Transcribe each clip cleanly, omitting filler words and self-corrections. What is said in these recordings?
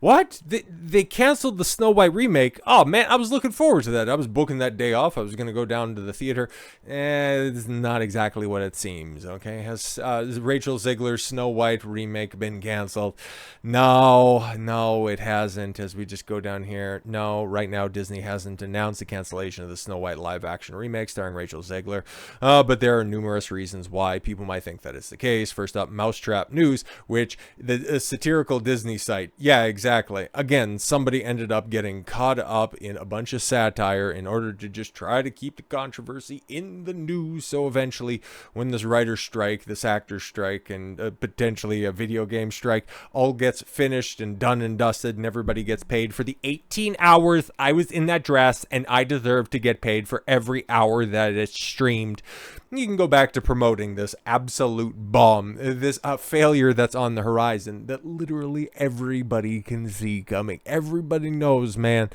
What? They canceled the Snow White remake? Oh man, I was looking forward to that. I was booking that day off. I was going to go down to the theater. It's not exactly what it seems, okay? Has Rachel Zegler's Snow White remake been canceled? No, it hasn't. As we just go down here, no, right now Disney hasn't announced the cancellation of the Snow White live action remake starring Rachel Zegler. But there are numerous reasons why people might think that is the case. First up, Mousetrap News, which the satirical Disney site. Yeah, exactly. Again, somebody ended up getting caught up in a bunch of satire in order to just try to keep the controversy in the news. So eventually, when this writer's strike, this actor's strike, and potentially a video game strike all gets finished and done and dusted, and everybody gets paid for the 18 hours I was in that dress, and I deserve to get paid for every hour that it's streamed, you can go back to promoting this absolute bomb, this failure that's on the horizon that literally everybody can see coming. Everybody knows, man.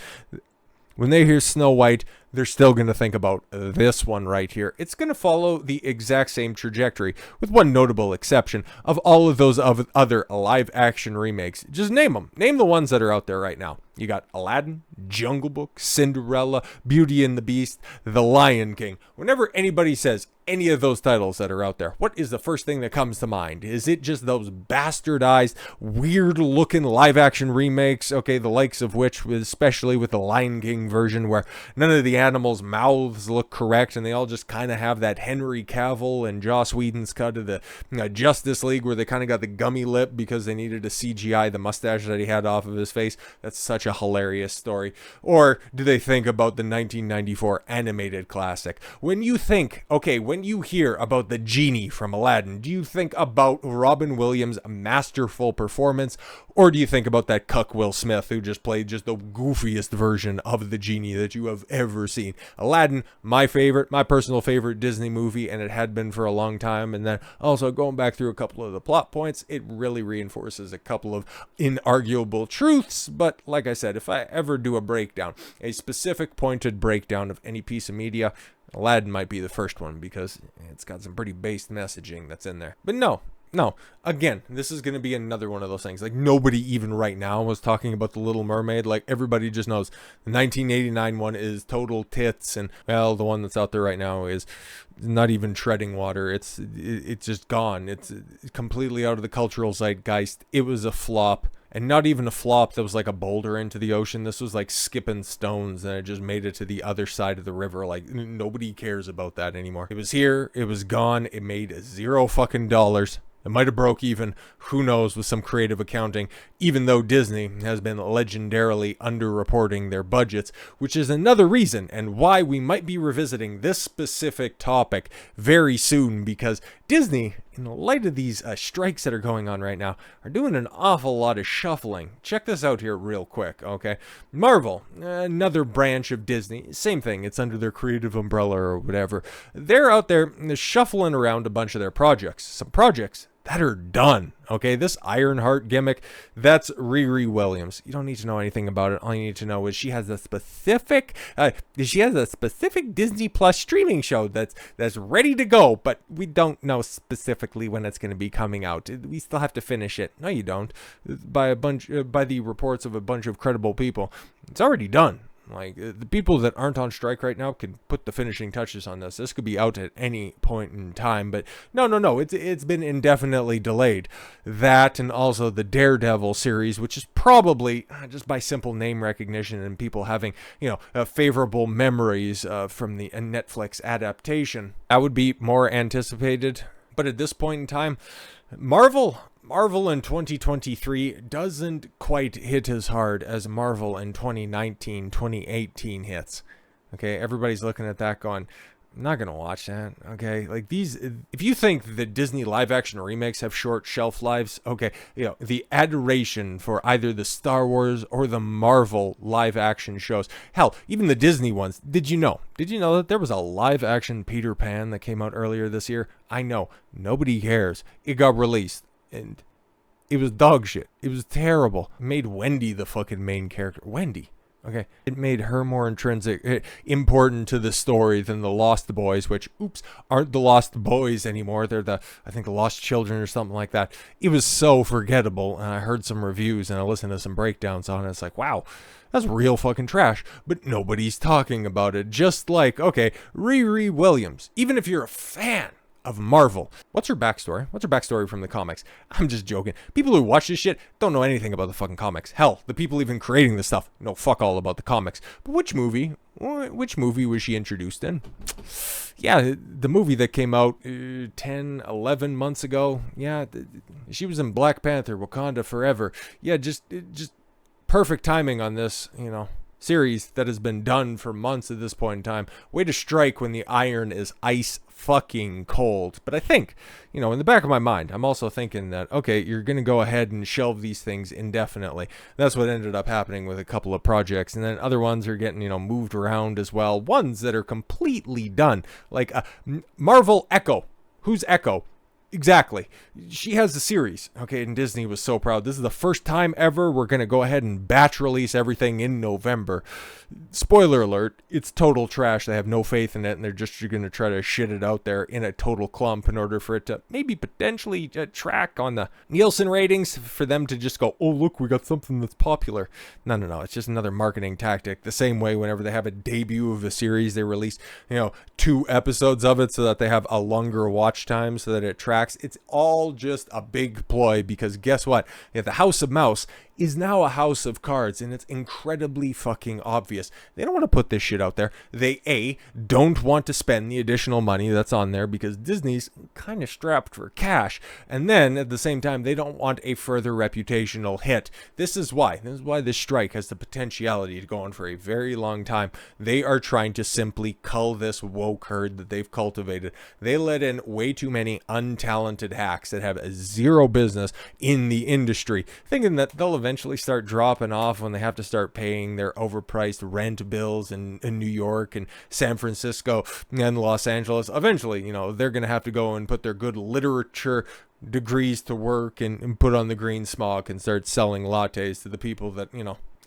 When they hear Snow White, they're still going to think about this one right here. It's going to follow the exact same trajectory, with one notable exception, of all of those other live-action remakes. Just name them. Name the ones that are out there right now. You got Aladdin, Jungle Book, Cinderella, Beauty and the Beast, The Lion King. Whenever anybody says any of those titles that are out there, what is the first thing that comes to mind? Is it just those bastardized, weird-looking live-action remakes? Okay, the likes of which, especially with the Lion King version, where none of the animals' mouths look correct, and they all just kind of have that Henry Cavill and Joss Whedon's cut of the Justice League, where they kind of got the gummy lip because they needed to CGI the mustache that he had off of his face. That's such a hilarious story. Or do they think about the 1994 animated classic? When you hear about the genie from Aladdin, do you think about Robin Williams' masterful performance, or do you think about that cuck Will Smith who just played just the goofiest version of the genie that you have ever seen? Aladdin, my personal favorite Disney movie, and it had been for a long time. And then also going back through a couple of the plot points, it really reinforces a couple of inarguable truths. But like I said, if I ever do a breakdown, a specific pointed breakdown of any piece of media, Aladdin might be the first one, because it's got some pretty based messaging that's in there. But no, again, this is going to be another one of those things. Like, nobody even right now was talking about The Little Mermaid. Like, everybody just knows the 1989 one is total tits, and, well, the one that's out there right now is not even treading water. It's just gone. It's completely out of the cultural zeitgeist. It was a flop. And not even a flop that was like a boulder into the ocean. This was like skipping stones, and it just made it to the other side of the river. Like, nobody cares about that anymore. It was here, it was gone, it made zero fucking dollars. It might have broke even, who knows, with some creative accounting, even though Disney has been legendarily underreporting their budgets, which is another reason and why we might be revisiting this specific topic very soon, because Disney, in light of these strikes that are going on right now, are doing an awful lot of shuffling. Check this out here real quick, okay? Marvel, another branch of Disney, same thing, it's under their creative umbrella or whatever. They're out there shuffling around a bunch of their projects. Some projects that are done, okay? This Ironheart gimmick, that's Riri Williams. You don't need to know anything about it. All you need to know is she has a specific Disney Plus streaming show that's ready to go, but we don't know specifically when it's going to be coming out. We still have to finish it. No, you don't. By the reports of a bunch of credible people, it's already done. Like, the people that aren't on strike right now can put the finishing touches on this. This could be out at any point in time, but no, it's been indefinitely delayed. That, and also the Daredevil series, which is probably, just by simple name recognition and people having, favorable memories from the Netflix adaptation, that would be more anticipated. But at this point in time, Marvel in 2023 doesn't quite hit as hard as Marvel in 2019, 2018 hits. Okay, everybody's looking at that going, I'm not going to watch that. Okay, like these, if you think that Disney live action remakes have short shelf lives, okay, the adoration for either the Star Wars or the Marvel live action shows, hell, even the Disney ones, did you know that there was a live action Peter Pan that came out earlier this year? I know, nobody cares. It got released. And it was dog shit. It was terrible. It made Wendy the fucking main character. Wendy. Okay, it made her more important to the story than the Lost Boys, which, oops, aren't the Lost Boys anymore. They're I think, the Lost Children or something like that. It was so forgettable, and I heard some reviews and I listened to some breakdowns on it. It's like, wow, that's real fucking trash, but nobody's talking about it. Just like, okay, Riri Williams, even if you're a fan of Marvel. What's her backstory? What's her backstory from the comics? I'm just joking. People who watch this shit don't know anything about the fucking comics. Hell, the people even creating the stuff know fuck all about the comics. But which movie was she introduced in? Yeah, the movie that came out 10, 11 months ago. Yeah, she was in Black Panther, Wakanda Forever. Yeah, just perfect timing on this, series that has been done for months at this point in time. Way to strike when the iron is ice fucking cold. But I think, in the back of my mind, I'm also thinking that, okay, you're going to go ahead and shelve these things indefinitely. That's what ended up happening with a couple of projects. And then other ones are getting, moved around as well. Ones that are completely done. Like Marvel Echo. Who's Echo? Exactly. She has a series, okay, and Disney was so proud. This is the first time ever we're going to go ahead and batch release everything in November. Spoiler alert, it's total trash. They have no faith in it, and they're just going to try to shit it out there in a total clump in order for it to maybe potentially track on the Nielsen ratings, for them to just go, oh, look, we got something that's popular. No. It's just another marketing tactic. The same way whenever they have a debut of a series, they release, 2 episodes of it so that they have a longer watch time so that it tracks. It's all just a big ploy, because guess what? The House of Mouse is now a house of cards, and it's incredibly fucking obvious. They don't want to put this shit out there. They don't want to spend the additional money that's on there because Disney's kind of strapped for cash, and then at the same time they don't want a further reputational hit. This is why this strike has the potentiality to go on for a very long time. They are trying to simply cull this woke herd that they've cultivated. They let in way too many untalented hacks that have zero business in the industry, thinking that they'll eventually start dropping off when they have to start paying their overpriced rent bills in New York and San Francisco and Los Angeles. Eventually, they're going to have to go and put their good literature degrees to work and put on the green smock and start selling lattes to the people that,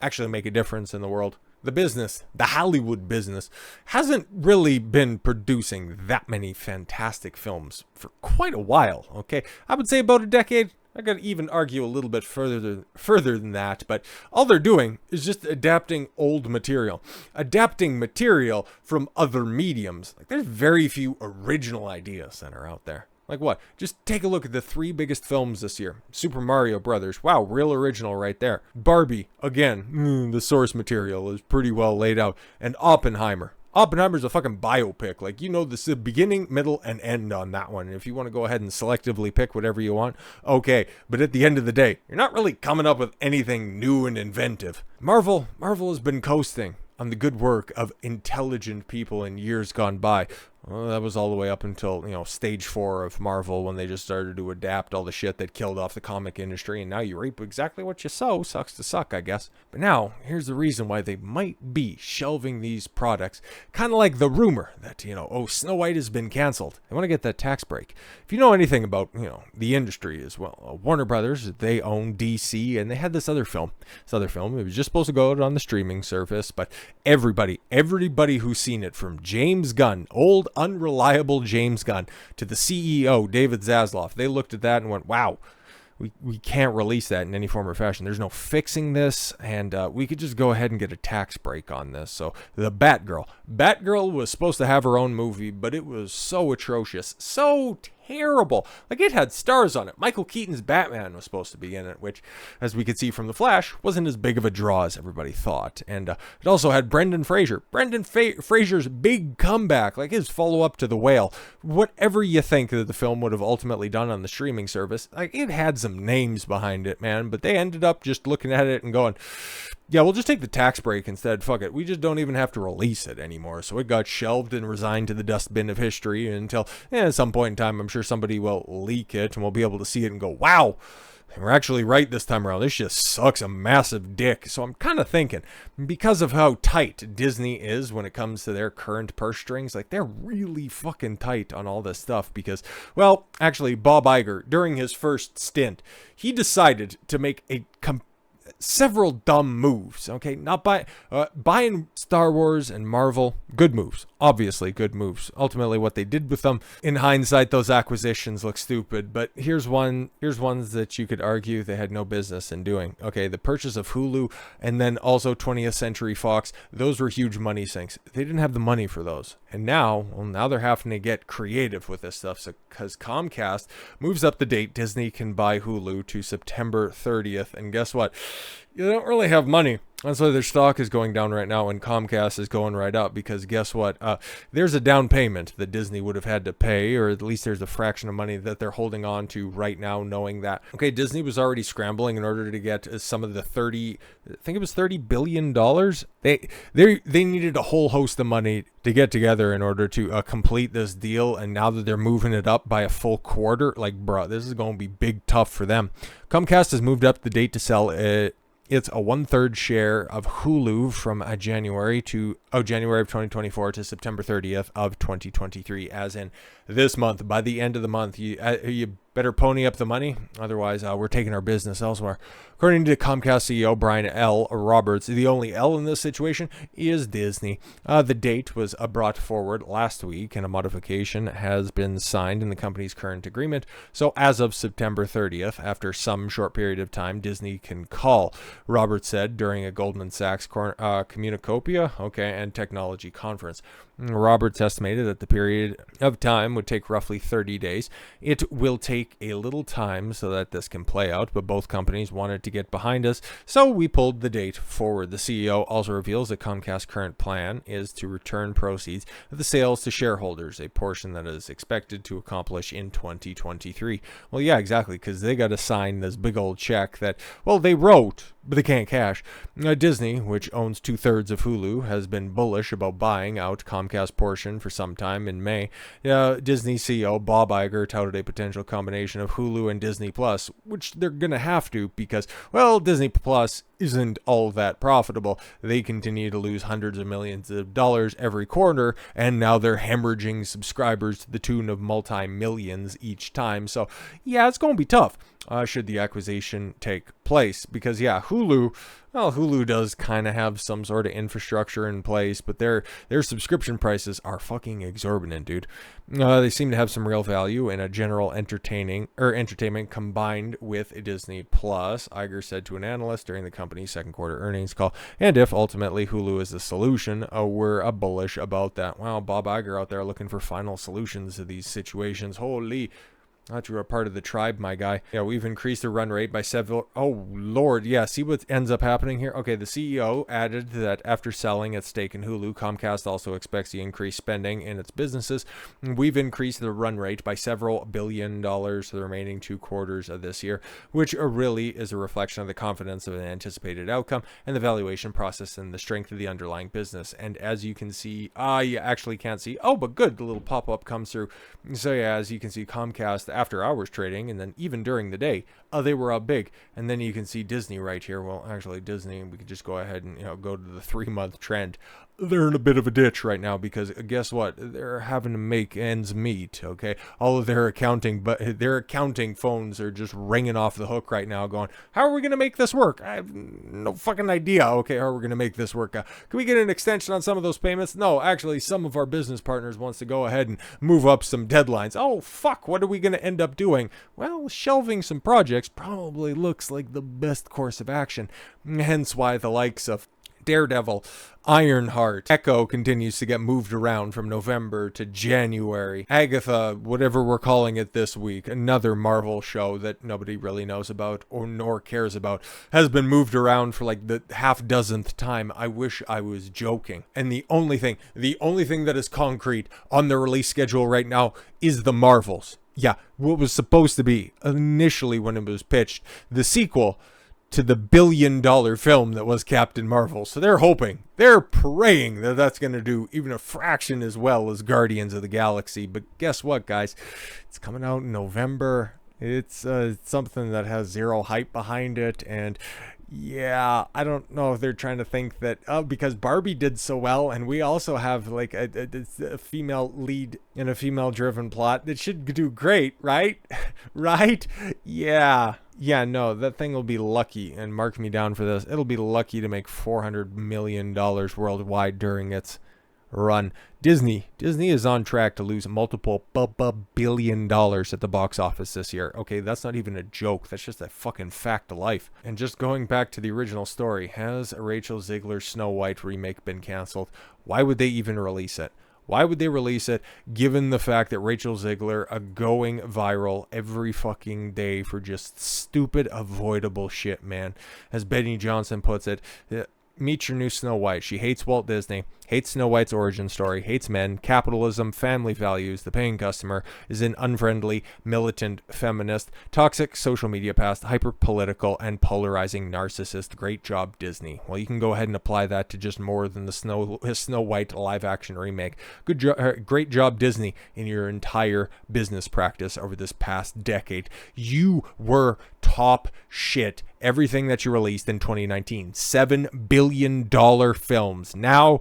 actually make a difference in the world. The business, the Hollywood business, hasn't really been producing that many fantastic films for quite a while, okay? I would say about a decade. I could even argue a little bit further than that, but all they're doing is just adapting old material. Adapting material from other mediums. Like, there's very few original ideas that are out there. Like what? Just take a look at the 3 biggest films this year. Super Mario Brothers. Wow, real original right there. Barbie. Again, the source material is pretty well laid out. And Oppenheimer. Oppenheimer's a fucking biopic. Like, the beginning, middle, and end on that one. And if you want to go ahead and selectively pick whatever you want, okay. But at the end of the day, you're not really coming up with anything new and inventive. Marvel has been coasting on the good work of intelligent people in years gone by. Well, that was all the way up until, stage 4 of Marvel, when they just started to adapt all the shit that killed off the comic industry, and now you reap exactly what you sow. Sucks to suck, I guess. But now, here's the reason why they might be shelving these products. Kind of like the rumor that, Snow White has been canceled. They want to get that tax break. If you know anything about, the industry as well, Warner Brothers, they own DC, and they had this other film. It was just supposed to go out on the streaming service, but everybody who's seen it, from James Gunn, old unreliable James Gunn, to the CEO, David Zaslav, they looked at that and went, wow, we can't release that in any form or fashion. There's no fixing this, and we could just go ahead and get a tax break on this. So the Batgirl was supposed to have her own movie, but it was so atrocious, so terrible. Like, it had stars on it. Michael Keaton's Batman was supposed to be in it, which, as we could see from The Flash, wasn't as big of a draw as everybody thought. And it also had Brendan Fraser. Fraser's big comeback, like his follow-up to The Whale. Whatever you think that the film would have ultimately done on the streaming service, like, it had some names behind it, man, but they ended up just looking at it and going, yeah, we'll just take the tax break instead. Fuck it. We just don't even have to release it anymore. So it got shelved and resigned to the dustbin of history until at some point in time, I'm sure somebody will leak it and we'll be able to see it and go, wow, we're actually right this time around. This just sucks a massive dick. So I'm kind of thinking, because of how tight Disney is when it comes to their current purse strings, like, they're really fucking tight on all this stuff because, well, actually, Bob Iger, during his first stint, he decided to make several dumb moves. Okay, not buying Star Wars and Marvel, good moves, obviously good moves. Ultimately, what they did with them, in hindsight, those acquisitions look stupid. But here's ones that you could argue they had no business in doing. Okay, the purchase of Hulu and then also 20th Century Fox, those were huge money sinks. They didn't have the money for those, and now they're having to get creative with this stuff. So because Comcast moves up the date Disney can buy Hulu to September 30th, and guess what? You don't really have money. That's why their stock is going down right now, and Comcast is going right up, because guess what? There's a down payment that Disney would have had to pay, or at least there's a fraction of money that they're holding on to right now, knowing that, okay, Disney was already scrambling in order to get some of the $30 billion. They needed a whole host of money to get together in order to complete this deal, and now that they're moving it up by a full quarter, like, bro, this is going to be big tough for them. Comcast has moved up the date to sell it. It's a 1/3 share of Hulu from January of 2024 to September 30th of 2023, as in this month. By the end of the month, you better pony up the money, otherwise we're taking our business elsewhere. According to Comcast CEO Brian L. Roberts, the only L in this situation is Disney. The date was brought forward last week, and a modification has been signed in the company's current agreement. So as of September 30th, after some short period of time, Disney can call, Roberts said during a Goldman Sachs Communicopia and Technology conference. Roberts estimated that the period of time would take roughly 30 days. It will take a little time so that this can play out, but both companies wanted to get behind us, so we pulled the date forward. The CEO also reveals that Comcast's current plan is to return proceeds of the sales to shareholders, a portion that is expected to accomplish in 2023. Well, yeah, exactly, because they got to sign this big old check that, well, they wrote, but they can't cash. Disney, which owns 2/3 of Hulu, has been bullish about buying out Comcast portion for some time. In May, Disney CEO Bob Iger touted a potential combination of Hulu and Disney Plus, which they're going to have to, because, well, Disney Plus isn't all that profitable. They continue to lose hundreds of millions of dollars every quarter, and now they're hemorrhaging subscribers to the tune of multi-millions each time. So, yeah, it's going to be tough should the acquisition take place, because, yeah, Hulu does kind of have some sort of infrastructure in place, but their subscription prices are fucking exorbitant, dude. They seem to have some real value in a general entertainment combined with Disney Plus, Iger said to an analyst during the company's second quarter earnings call. And if ultimately Hulu is the solution, we're bullish about that. Wow, Bob Iger out there looking for final solutions to these situations. Holy, I thought you were a part of the tribe, my guy. Yeah, we've increased the run rate by several. Oh, Lord. Yeah, see what ends up happening here? Okay, the CEO added that after selling its stake in Hulu, Comcast also expects the increased spending in its businesses. We've increased the run rate by several $1 billion for the remaining 2 quarters of this year, which really is a reflection of the confidence of an anticipated outcome and the valuation process and the strength of the underlying business. And as you can see, you actually can't see. Oh, but good. The little pop-up comes through. So, yeah, as you can see, Comcast after hours trading, and then even during the day, they were up big. And then you can see Disney right here. Well, actually, Disney, we could just go ahead and go to the 3-month trend. They're in a bit of a ditch right now, because guess what? They're having to make ends meet, okay? All of their accounting phones are just ringing off the hook right now, going, how are we going to make this work? I have no fucking idea, okay, how are we going to make this work? Can we get an extension on some of those payments? No, actually, some of our business partners wants to go ahead and move up some deadlines. Oh, fuck, what are we going to end up doing? Well, shelving some projects probably looks like the best course of action, hence why the likes of Daredevil, Ironheart, Echo continues to get moved around from November to January. Agatha, whatever we're calling it this week, another Marvel show that nobody really knows about or nor cares about, has been moved around for like the half-dozenth time. I wish I was joking. And the only thing that is concrete on the release schedule right now is the Marvels. Yeah, what was supposed to be initially when it was pitched, the sequel to the billion-dollar film that was Captain Marvel. So they're praying that that's going to do even a fraction as well as Guardians of the Galaxy. But guess what, guys? It's coming out in November. It's something that has zero hype behind it, and yeah, I don't know if they're trying to think that, because Barbie did so well, and we also have like a female lead in a female-driven plot that should do great, right? Right? Yeah. Yeah, no, that thing will be lucky, and mark me down for this. It'll be lucky to make $400 million worldwide during its run. Disney is on track to lose multiple billion dollars at the box office this year. Okay, that's not even a joke. That's just a fucking fact of life. And just going back to the original story, has Rachel Zegler's Snow White remake been canceled? Why would they even release it? Why would they release it given the fact that Rachel Zegler are going viral every fucking day for just stupid, avoidable shit, man? As Benny Johnson puts it, meet your new Snow White. She hates Walt Disney, hates Snow White's origin story, hates men, capitalism, family values, the paying customer, is an unfriendly, militant feminist, toxic social media past, hyper-political, and polarizing narcissist. Great job, Disney. Well, you can go ahead and apply that to just more than the Snow White live-action remake. Great job, Disney, in your entire business practice over this past decade. You were top shit. Everything that you released in 2019, $7 billion films. Now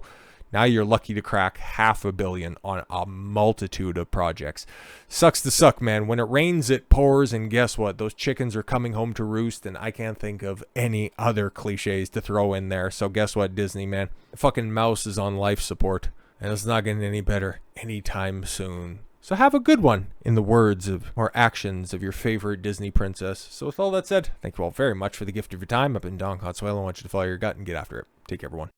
you're lucky to crack $500 million on a multitude of projects. Sucks to suck, man. When it rains, it pours, and guess what? Those chickens are coming home to roost, and I can't think of any other cliches to throw in there. So guess what, Disney, man? The fucking mouse is on life support, and it's not getting any better anytime soon. So have a good one, in the words of or actions of your favorite Disney princess. So with all that said, thank you all very much for the gift of your time. I've been Don Consuelo. I want you to follow your gut and get after it. Take care, everyone.